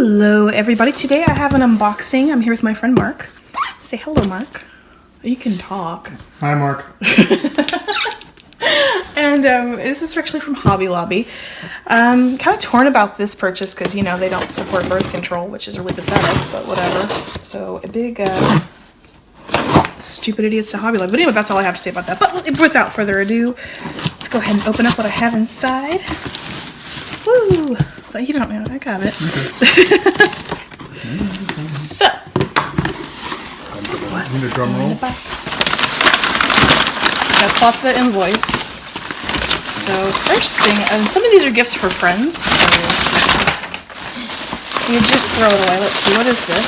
Hello everybody, today I have an unboxing. I'm here with my friend Mark. Say hello, Mark. You can talk. Hi, Mark. And this is actually from Hobby Lobby. Kind of torn about this purchase because, you know, they don't support birth control, which is really pathetic, but whatever. So a big stupid idiots to Hobby Lobby. But anyway, that's all I have to say about that. But without further ado, let's go ahead and open up what I have inside. Woo! But you don't know, I got it. Okay. So, need a drum roll? Gotta plot the invoice. So, first thing, and some of these are gifts for friends, so you just throw it away. Let's see, what is this?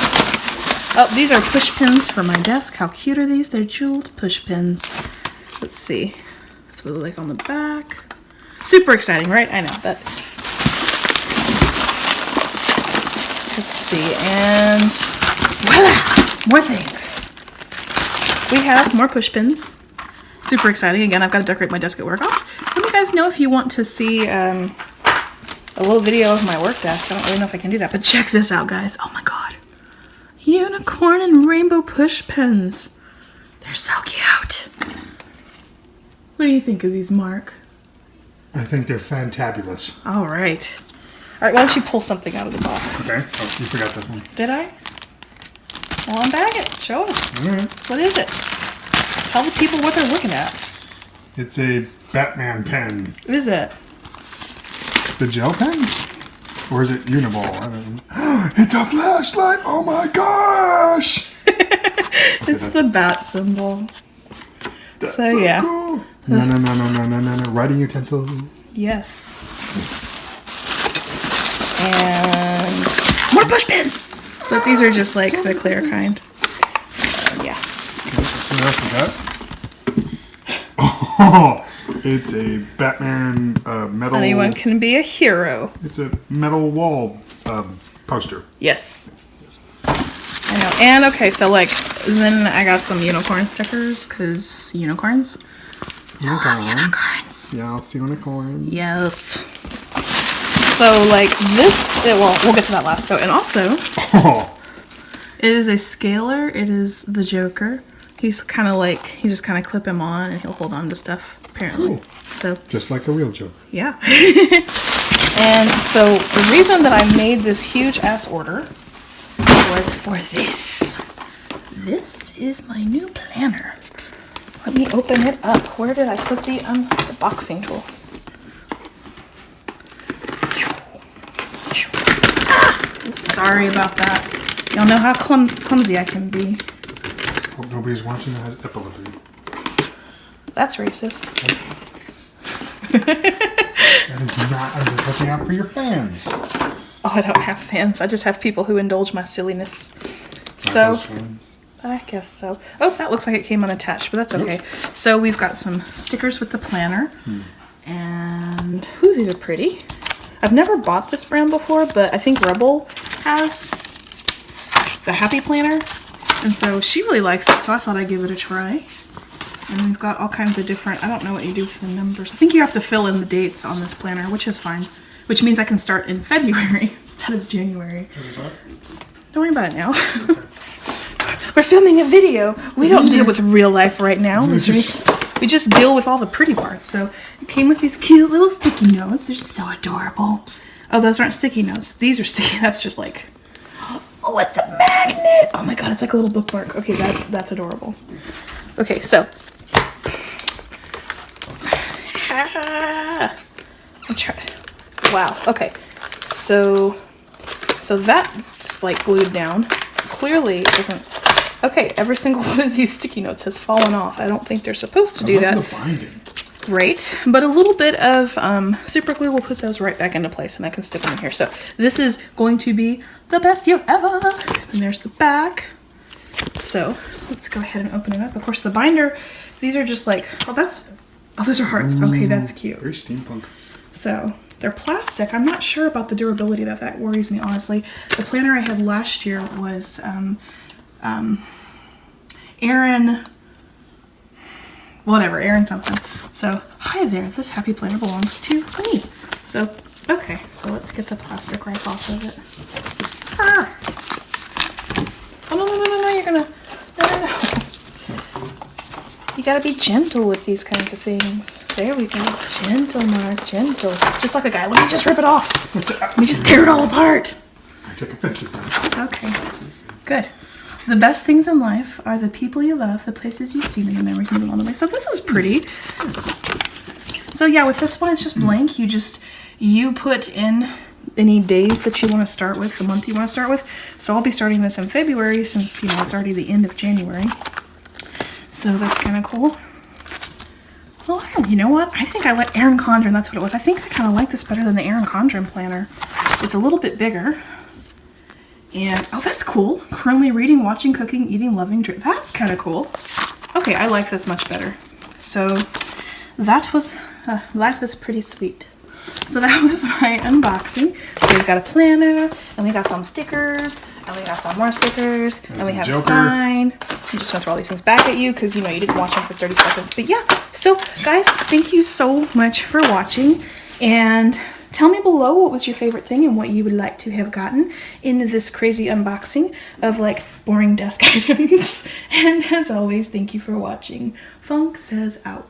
Oh, these are push pins for my desk. How cute are these? They're jeweled push pins. Let's see. That's what they look like on the back. Super exciting, right? I know that. Let's see, and voila! More things. We have more push pins. Super exciting. Again, I've got to decorate my desk at work. Let me guys know if you want to see a little video of my work desk. I don't really know if I can do that, but check this out, guys. Oh my god. Unicorn and rainbow push pins. They're so cute. What do you think of these, Mark? I think they're fantabulous. All right. All right, why don't you pull something out of the box? Okay. Oh, you forgot this one. Did I? Well, unbag it. Show us. All right. What is it? Tell the people what they're looking at. It's a Batman pen. What is it? It's a gel pen? Or is it Uniball? I don't know. It's a flashlight! Oh my gosh! It's the bat symbol. That's so yeah. Cool. No. Writing utensil. Yes. And more push pins! But these are just like the clear kind. Yeah. Okay, so what else we got? Oh, it's a Batman metal... Anyone can be a hero. It's a metal wall poster. Yes. I know. And okay, so like, then I got some unicorn stickers, because unicorns. Unicorns. Yes, unicorns. Yes. So like this, well, we'll get to that last. So, and also, it is a scaler. It is the Joker. He's kind of like, you just kind of clip him on and he'll hold on to stuff, apparently. Cool. So just like a real Joker. Yeah. And so the reason that I made this huge ass order was for this. This is my new planner. Let me open it up. Where did I put the unboxing tool? Sorry about that. Y'all know how clumsy I can be. Hope nobody's watching that has epilepsy. That's racist. That is not. I'm just looking out for your fans. Oh, I don't have fans. I just have people who indulge my silliness. So, I guess so. Oh, that looks like it came unattached, but that's okay. So we've got some stickers with the planner. And, ooh, these are pretty. I've never bought this brand before, but I think Rebel has the Happy Planner. And so she really likes it, so I thought I'd give it a try. And we've got all kinds of different, I don't know what you do with the numbers. I think you have to fill in the dates on this planner, which is fine. Which means I can start in February instead of January. Don't worry about it now. We're filming a video. We don't deal with real life right now. We just deal with all the pretty parts. So it came with these cute little sticky notes. They're so adorable. Oh, those aren't sticky notes. These are sticky. That's just like, oh, it's a magnet. Oh my god, it's like a little bookmark. Okay, that's adorable. Okay, so I'm trying. Wow. Okay, so that's like glued down. Clearly, it doesn't. Okay, every single one of these sticky notes has fallen off. I don't think they're supposed to do that. Great, but a little bit of super glue will put those right back into place, and I can stick them in here. So this is going to be the best year ever. And there's the back. So let's go ahead and open it up. Of course, the binder. These are just like, oh, those are hearts. Okay, that's cute. Very steampunk. So they're plastic. I'm not sure about the durability. That worries me, honestly. The planner I had last year was Aaron something. So, hi there, this happy planner belongs to me. So, okay, so let's get the plastic wrap off of it. You gotta be gentle with these kinds of things. There we go. Gentle, Mark, gentle. Just like a guy. Let me just rip it off. Let me just tear it all apart. I took offense to that. Okay. Good. The best things in life are the people you love, the places you've seen, and the memories made along the way. So this is pretty. So yeah, with this one, it's just blank. You put in any days that you want to start with, the month you want to start with. So I'll be starting this in February since, you know, it's already the end of January. So that's kind of cool. Well, you know what? I think I like Erin Condren. That's what it was. I think I kind of like this better than the Erin Condren planner. It's a little bit bigger. And, oh, that's cool. Currently reading, watching, cooking, eating, loving, drink. That's kind of cool. Okay, I like this much better. So that was, life is pretty sweet. So that was my unboxing. So we've got a planner, and we got some stickers, and we got some more stickers, and we have a sign. I'm just gonna throw all these things back at you because, you know, you didn't watch them for 30 seconds. But yeah, so guys, thank you so much for watching, and tell me below what was your favorite thing and what you would like to have gotten in this crazy unboxing of like boring desk items. And as always, thank you for watching. FunkSez out.